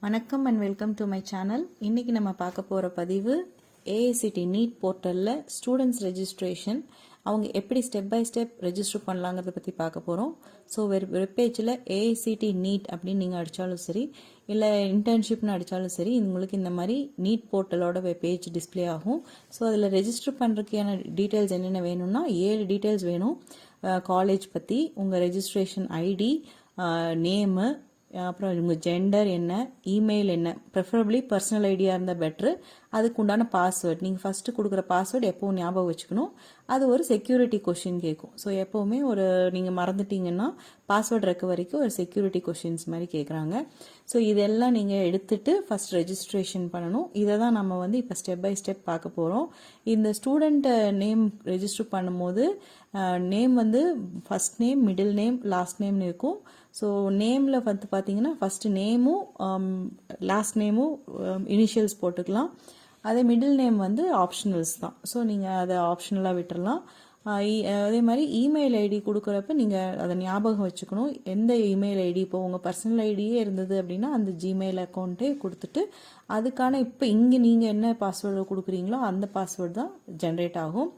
வணக்கம் and welcome to my channel. இன்றைக்கி நம்ம பார்க்க போகிற பதிவு ஏஐசிடி நீட் போர்ட்டலில் ஸ்டூடெண்ட்ஸ் ரெஜிஸ்ட்ரேஷன் அவங்க எப்படி ஸ்டெப் பை ஸ்டெப் ரெஜிஸ்டர் பண்ணலாங்கிறத பற்றி பார்க்க போகிறோம். ஸோ வெப்பேஜில் ஏஐசிடி நீட் அப்படின்னு நீங்கள் அடித்தாலும் சரி, இல்லை இன்டர்ன்ஷிப்னு அடித்தாலும் சரி, உங்களுக்கு இந்த மாதிரி நீட் போர்ட்டலோட பேஜ் டிஸ்பிளே ஆகும். ஸோ அதில் ரெஜிஸ்டர் பண்ணுறதுக்கான டீட்டெயில்ஸ் என்னென்ன வேணும்னா 7 டீட்டெயில்ஸ் வேணும். காலேஜ் பற்றி, உங்கள் ரெஜிஸ்ட்ரேஷன் ஐடி, நேமு, அப்புறம் உங்கள் ஜெண்டர் என்ன, இமெயில் என்ன, ப்ரெஃபரபிளி பர்சனல் ஐடியாக இருந்தால் பெட்ரு. அதுக்கு உண்டான பாஸ்வேர்ட், நீங்கள் ஃபஸ்ட்டு கொடுக்குற பாஸ்வேர்டு எப்போவும் ஞாபகம் வச்சுக்கணும். அது ஒரு செக்யூரிட்டி கொஷின் கேட்கும். ஸோ எப்போவுமே நீங்கள் மறந்துட்டீங்கன்னா பாஸ்வேர்டு ரெக்கவரிக்கு ஒரு செக்யூரிட்டி கொஷின்ஸ் மாதிரி கேட்குறாங்க. ஸோ இதெல்லாம் நீங்கள் எடுத்துகிட்டு ஃபஸ்ட் ரெஜிஸ்ட்ரேஷன் பண்ணணும். இதை தான் நம்ம இப்போ ஸ்டெப் பை ஸ்டெப் பார்க்க போகிறோம். இந்த ஸ்டூடெண்ட் நேம் ரெஜிஸ்டர் பண்ணும்போது name first name, middle name, last நேம்னு இருக்கும். ஸோ நேமில் பார்த்தீங்கன்னா ஃபஸ்ட்டு நேமும் லாஸ்ட் நேமும் இனிஷியல்ஸ் போட்டுக்கலாம். அதே மிடில் நேம் ஆப்ஷனல்ஸ் தான். ஸோ நீங்கள் அதை ஆப்ஷனலாக விட்டுறலாம். அதே மாதிரி இமெயில் ஐடி கொடுக்குறப்ப நீங்கள் அதை ஞாபகம் வச்சுக்கணும். எந்த இமெயில் ஐடி, இப்போ உங்கள் பர்சனல் ஐடியே இருந்தது அப்படின்னா அந்த ஜிமெயில் அக்கௌண்ட்டே கொடுத்துட்டு அதுக்கான இப்போ இங்கே நீங்கள் என்ன பாஸ்வேர்டு கொடுக்குறீங்களோ அந்த பாஸ்வேர்டு தான் ஜென்ரேட் ஆகும்.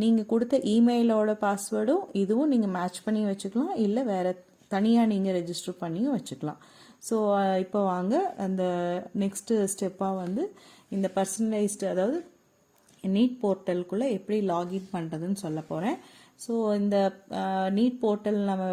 நீங்கள் கொடுத்த இமெயிலோட பாஸ்வேர்டும் இதுவும் நீங்கள் மேட்ச் பண்ணி வச்சுக்கலாம், இல்லை வேறு தனியாக நீங்கள் ரெஜிஸ்டர் பண்ணியும் வச்சுக்கலாம். ஸோ இப்போ வாங்க அந்த நெக்ஸ்ட்டு ஸ்டெப்பாக இந்த பர்சனலைஸ்டு, அதாவது நீட் போர்ட்டலுக்குள்ளே எப்படி லாகின் பண்ணுறதுன்னு சொல்ல போகிறேன். ஸோ இந்த நீட் போர்ட்டல் நம்ம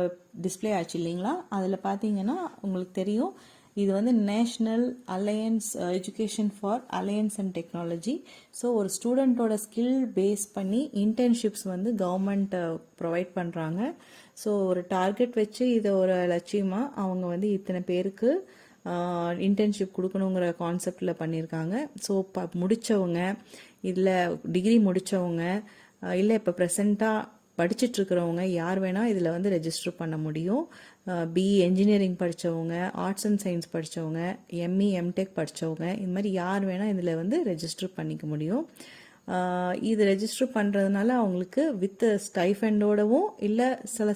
டிஸ்பிளே ஆச்சு இல்லைங்களா, அதில் பார்த்தீங்கன்னா உங்களுக்கு தெரியும் இது national alliance education for alliance and technology. So ஒரு ஸ்டூடெண்ட்டோட ஸ்கில் பேஸ் பண்ணி இன்டர்ன்ஷிப்ஸ் கவர்மெண்ட் ப்ரொவைட் பண்ணுறாங்க. ஸோ ஒரு டார்கெட் வச்சு இதை ஒரு லட்சியமாக அவங்க இத்தனை பேருக்கு இன்டர்ன்ஷிப் கொடுக்கணுங்கிற கான்செப்டில் பண்ணியிருக்காங்க. ஸோ முடித்தவங்க, இதில் டிகிரி முடித்தவங்க, இல்லை இப்போ ப்ரெசண்ட்டாக படிச்சுட்ருக்கிறவங்க யார் வேணால் இதில் ரெஜிஸ்டர் பண்ண முடியும். பிஇ என்ஜினியரிங் படித்தவங்க, ஆர்ட்ஸ் அண்ட் சயின்ஸ் படித்தவங்க, எம்இ எம்டெக் படித்தவங்க, இந்த மாதிரி யார் வேணால் இதில் ரெஜிஸ்டர் பண்ணிக்க முடியும். இது ரெஜிஸ்டர் பண்ணுறதுனால அவங்களுக்கு வித் ஸ்டைஃபண்டோடவும், இல்லை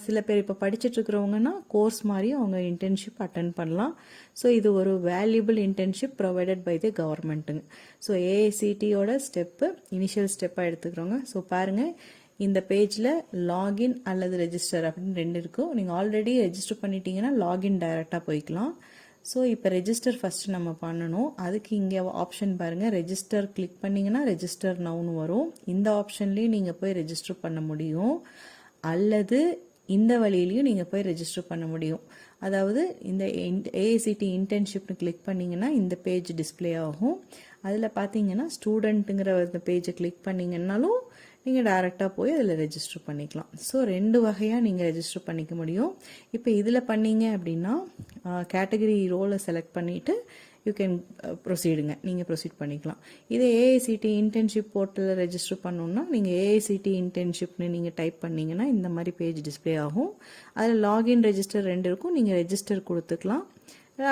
சில பேர் இப்போ படிச்சுட்ருக்கிறவங்கன்னா கோர்ஸ் மாதிரியும் அவங்க இன்டர்ன்ஷிப் அட்டன் பண்ணலாம். ஸோ இது ஒரு valuable internship provided by the கவர்மெண்ட்டுங்க. ஸோ ஏஐசிடியோட ஸ்டெப்பு இனிஷியல் ஸ்டெப்பாக எடுத்துக்கிறோங்க. ஸோ பாருங்கள், இந்த பேஜில் லாகின் அல்லது ரெஜிஸ்டர் அப்படின்னு 2 இருக்கும். நீங்கள் ஆல்ரெடி ரெஜிஸ்டர் பண்ணிட்டீங்கன்னா லாகின் டைரெக்டாக போய்க்கலாம். ஸோ இப்போ ரெஜிஸ்டர் ஃபஸ்ட்டு நம்ம பண்ணணும். அதுக்கு இங்கே ஆப்ஷன் பாருங்கள், ரெஜிஸ்டர் கிளிக் பண்ணிங்கன்னா ரெஜிஸ்டர் நவுன்னு வரும். இந்த ஆப்ஷன்லேயும் நீங்கள் போய் ரெஜிஸ்டர் பண்ண முடியும், அல்லது இந்த வழியிலையும் நீங்கள் போய் ரெஜிஸ்டர் பண்ண முடியும். அதாவது இந்த ஏஐசிடி இன்டர்ன்ஷிப்னு கிளிக் பண்ணிங்கன்னா இந்த பேஜ் டிஸ்பிளே ஆகும். அதில் பார்த்தீங்கன்னா ஸ்டூடெண்ட்டுங்கிற இந்த பேஜை கிளிக் பண்ணிங்கன்னாலும் நீங்கள் டைரெக்டாக போய் அதில் ரெஜிஸ்டர் பண்ணிக்கலாம். ஸோ 2 வகையாக நீங்கள் ரெஜிஸ்டர் பண்ணிக்க முடியும். இப்போ இதில் பண்ணீங்க அப்படின்னா கேட்டகரி ரோலை செலக்ட் பண்ணிவிட்டு யூ கேன் ப்ரொசீடுங்க, நீங்கள் ப்ரொசீட் பண்ணிக்கலாம். இதே ஏஐசிடி இன்டர்ன்ஷிப் போர்ட்டலில் ரெஜிஸ்டர் பண்ணணுன்னா நீங்கள் ஏஐசிடி இன்டர்ன்ஷிப்னு நீங்கள் டைப் பண்ணிங்கன்னா இந்த மாதிரி பேஜ் டிஸ்பிளே ஆகும். அதில் லாகின் ரெஜிஸ்டர் 2 இருக்கும். நீங்கள் ரெஜிஸ்டர் கொடுத்துக்கலாம்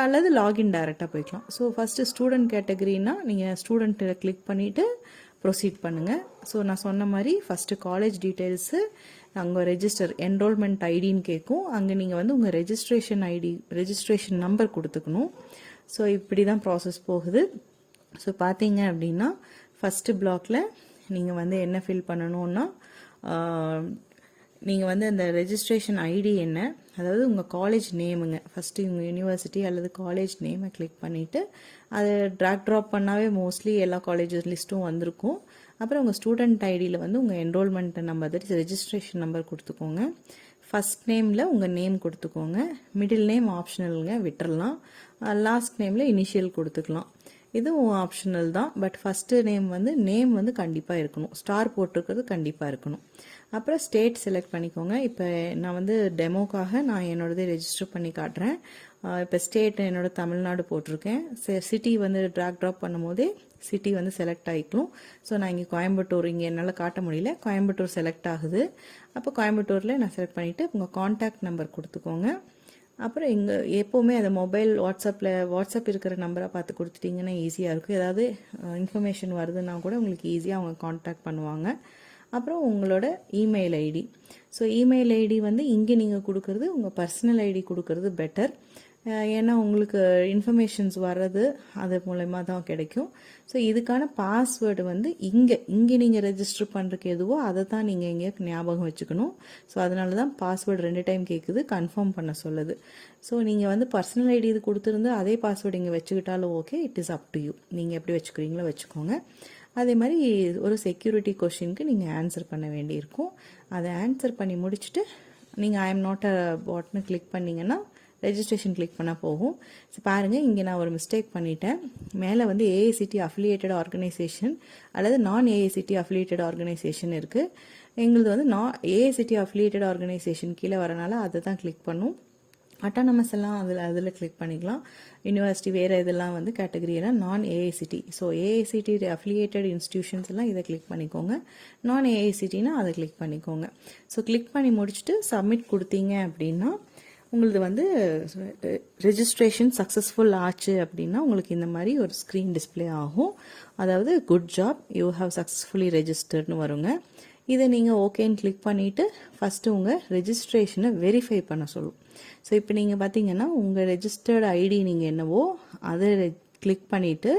அல்லது லாகின் டைரெக்டாக போய்க்கலாம். ஸோ ஃபஸ்ட்டு ஸ்டூடெண்ட் கேட்டகரினா நீங்கள் ஸ்டூடெண்ட்டில் கிளிக் பண்ணிவிட்டு ப்ரொசீட் பண்ணுங்கள். ஸோ நான் சொன்ன மாதிரி ஃபஸ்ட்டு காலேஜ் டீட்டெயில்ஸு, அங்கே ரெஜிஸ்டர் என்ரோல்மெண்ட் ஐடின்னு கேட்கும். அங்கே நீங்கள் உங்கள் ரெஜிஸ்ட்ரேஷன் ஐடி, ரெஜிஸ்ட்ரேஷன் நம்பர் கொடுத்துக்கணும். ஸோ இப்படி தான் ப்ராசஸ் போகுது. ஸோ பார்த்தீங்க அப்படின்னா ஃபஸ்ட்டு பிளாக்ல நீங்கள் என்ன ஃபில் பண்ணணுன்னா, நீங்கள் அந்த ரெஜிஸ்ட்ரேஷன் ஐடி என்ன, அதாவது உங்கள் காலேஜ் நேமுங்க. ஃபஸ்ட்டு உங்கள் யூனிவர்சிட்டி அல்லது காலேஜ் நேமை கிளிக் பண்ணிவிட்டு அதை ட்ராக் ட்ராப் பண்ணாவே மோஸ்ட்லி எல்லா காலேஜஸ் லிஸ்ட்டும் வந்திருக்கும். அப்புறம் உங்கள் ஸ்டூடெண்ட் ஐடியில் உங்கள் என்ரோல்மெண்ட் நம்பர், ரெஜிஸ்ட்ரேஷன் நம்பர் கொடுத்துக்கோங்க. ஃபஸ்ட் நேமில் உங்கள் நேம் கொடுத்துக்கோங்க. மிடில் நேம் ஆப்ஷனலுங்க, விட்டுறலாம். லாஸ்ட் நேமில் இனிஷியல் கொடுத்துக்கலாம். இதுவும் ஆப்ஷனல் தான். பட் ஃபஸ்ட்டு நேம் கண்டிப்பாக இருக்கணும், ஸ்டார் போட்டிருக்கிறது கண்டிப்பாக இருக்கணும். அப்புறம் ஸ்டேட் செலக்ட் பண்ணிக்கோங்க. இப்போ நான் டெமோக்காக நான் என்னோடதே ரெஜிஸ்டர் பண்ணி காட்டுறேன். இப்போ ஸ்டேட் என்னோட தமிழ்நாடு போட்டிருக்கேன். சிட்டி ட்ராக் ட்ராப் பண்ணும் போதே சிட்டி செலக்ட் ஆகிக்கணும். ஸோ நான் இங்கே கோயம்புத்தூர், இங்கே என்னால் காட்ட முடியல, கோயம்புத்தூர் செலக்ட் ஆகுது. அப்போ கோயம்புத்தூரில் நான் செலக்ட் பண்ணிவிட்டு உங்கள் கான்டாக்ட் நம்பர் கொடுத்துக்கோங்க. அப்புறம் இங்கே எப்போவுமே அதை மொபைல் வாட்ஸ்அப் இருக்கிற நம்பராக பார்த்து கொடுத்துட்டிங்கன்னா ஈஸியாக இருக்கும். ஏதாவது இன்ஃபர்மேஷன் வருதுன்னா கூட உங்களுக்கு ஈஸியாக அவங்க கான்டாக்ட் பண்ணுவாங்க. அப்புறம் உங்களோட email ID. So email ID இங்கே நீங்கள் கொடுக்குறது உங்கள் பர்சனல் ஐடி கொடுக்கறது பெட்டர். ஏன்னா உங்களுக்கு இன்ஃபர்மேஷன்ஸ் வர்றது அது மூலயமா தான் கிடைக்கும். ஸோ இதுக்கான பாஸ்வேர்டு வந்து இங்கே நீங்கள் ரெஜிஸ்டர் பண்ணுறதுக்கு எதுவோ அதை தான் நீங்கள் இங்கே ஞாபகம் வச்சுக்கணும். ஸோ அதனால தான் பாஸ்வேர்டு 2 டைம் கேட்குது, கன்ஃபார்ம் பண்ண சொல்லுது. ஸோ நீங்கள் வந்து பர்சனல் ஐடி இது கொடுத்துருந்து அதே பாஸ்வேர்டு இங்கே வச்சுக்கிட்டாலும் okay, it is up to you. நீங்கள் எப்படி வச்சுக்கிறீங்களோ வச்சுக்கோங்க. அதே மாதிரி ஒரு செக்யூரிட்டி கொஷினுக்கு நீங்கள் ஆன்சர் பண்ண வேண்டியிருக்கும். அதை ஆன்சர் பண்ணி முடிச்சுட்டு நீங்கள் ஐ எம் நாட் அ பாட்னு கிளிக் பண்ணிங்கன்னா ரெஜிஸ்ட்ரேஷன் கிளிக் பண்ணால் போகும். ஸோ பாருங்கள், இங்கே நான் ஒரு மிஸ்டேக் பண்ணிட்டேன். மேலே வந்து ஏஐசிடி அஃபிலியேட்டட் ஆர்கனைசேஷன் அல்லது நான் ஏஐசிடி அஃபிலியேட்டட் ஆர்கனைசேஷன் இருக்குது. எங்களுது வந்து ஏஐசிடி அஃபிலியேட்டட் ஆர்கனைசேஷன் கீழே வரனால அதை தான் கிளிக் பண்ணும். அட்டானமஸ் எல்லாம் அதில் கிளிக் பண்ணிக்கலாம். யூனிவர்சிட்டி வேறு இதெல்லாம் வந்து கேட்டகரியெல்லாம் நான் AICTE. So AICTE affiliated institutions எல்லாம் இதை கிளிக் பண்ணிக்கோங்க. நான் ஏஐசிடினா அதை கிளிக் பண்ணிக்கோங்க. ஸோ கிளிக் பண்ணி முடிச்சுட்டு சப்மிட் கொடுத்தீங்க அப்படின்னா உங்களுக்கு வந்து ரெஜிஸ்ட்ரேஷன் சக்ஸஸ்ஃபுல் ஆச்சு அப்படின்னா உங்களுக்கு இந்த மாதிரி ஒரு ஸ்க்ரீன் டிஸ்பிளே ஆகும். அதாவது good job, you have successfully ரெஜிஸ்டர்னு வருங்க. இதை நீங்கள் ஓகேன்னு கிளிக் பண்ணிவிட்டு ஃபஸ்ட்டு உங்கள் ரெஜிஸ்ட்ரேஷனை வெரிஃபை பண்ண சொல்லும். ஸோ இப்போ நீங்கள் பார்த்தீங்கன்னா உங்கள் ரெஜிஸ்டர்டு ஐடி நீங்கள் என்னவோ அதை கிளிக் பண்ணிவிட்டு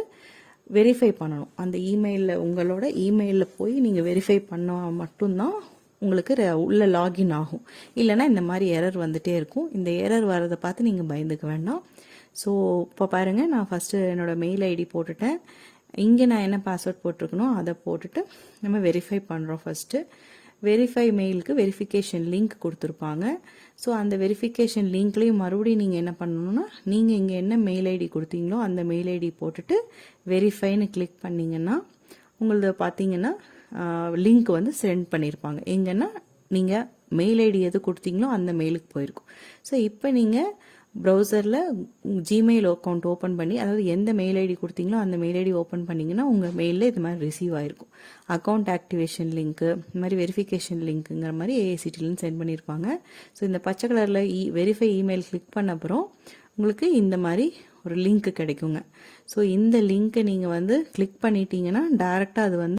வெரிஃபை பண்ணணும். அந்த இமெயிலில் உங்களோட இமெயிலில் போய் நீங்கள் வெரிஃபை பண்ணால் மட்டும்தான் உங்களுக்கு உள்ள லாகின் ஆகும். இல்லைனா இந்த மாதிரி எரர் வந்துட்டே இருக்கும். இந்த எரர் வரதை பார்த்து நீங்கள் பயந்துக்க வேண்டாம். ஸோ இப்போ பாருங்கள், நான் ஃபஸ்ட்டு என்னோடய மெயில் ஐடி போட்டுட்டேன். இங்கே நான் என்ன பாஸ்வேர்ட் போட்டிருக்கணும் அதை போட்டுட்டு நம்ம வெரிஃபை பண்ணுறோம். ஃபஸ்ட்டு வெரிஃபை மெயிலுக்கு வெரிஃபிகேஷன் லிங்க் கொடுத்துருப்பாங்க. ஸோ அந்த வெரிஃபிகேஷன் லிங்க்லேயும் மறுபடியும் நீங்கள் என்ன பண்ணணும்னா நீங்கள் இங்கே என்ன மெயில் ஐடி கொடுத்தீங்களோ அந்த மெயில் ஐடி போட்டுட்டு வெரிஃபைன்னு கிளிக் பண்ணிங்கன்னா உங்களது பார்த்தீங்கன்னா லிங்க் வந்து சென்ட் பண்ணியிருப்பாங்க. எங்கன்னா நீங்கள் மெயில் ஐடி எது கொடுத்தீங்களோ அந்த மெயிலுக்கு போயிருக்கும். ஸோ இப்போ நீங்கள் ப்ரௌசரில் ஜிமெயில் அக்கௌண்ட் ஓப்பன் பண்ணி, அதாவது எந்த மெயில் ஐடி கொடுத்தீங்களோ அந்த மெயில் ஐடி ஓப்பன் பண்ணிங்கன்னா உங்கள் மெயிலில் இது மாதிரி ரிசீவ் ஆகிருக்கும். அக்கௌண்ட் ஆக்டிவேஷன் லிங்க்கு, இந்த மாதிரி வெரிஃபிகேஷன் லிங்க்குங்கிற மாதிரி ஏஐசிடிலேருந்து சென்ட் பண்ணியிருப்பாங்க. ஸோ இந்த பச்சை கலரில் வெரிஃபை இமெயில் கிளிக் பண்ண அப்புறம் உங்களுக்கு இந்த மாதிரி ஒரு லிங்க் கிடைக்குங்க. ஸோ இந்த லிங்க்கை நீங்கள் வந்து கிளிக் பண்ணிட்டீங்கன்னா டேரெக்டாக அது வந்து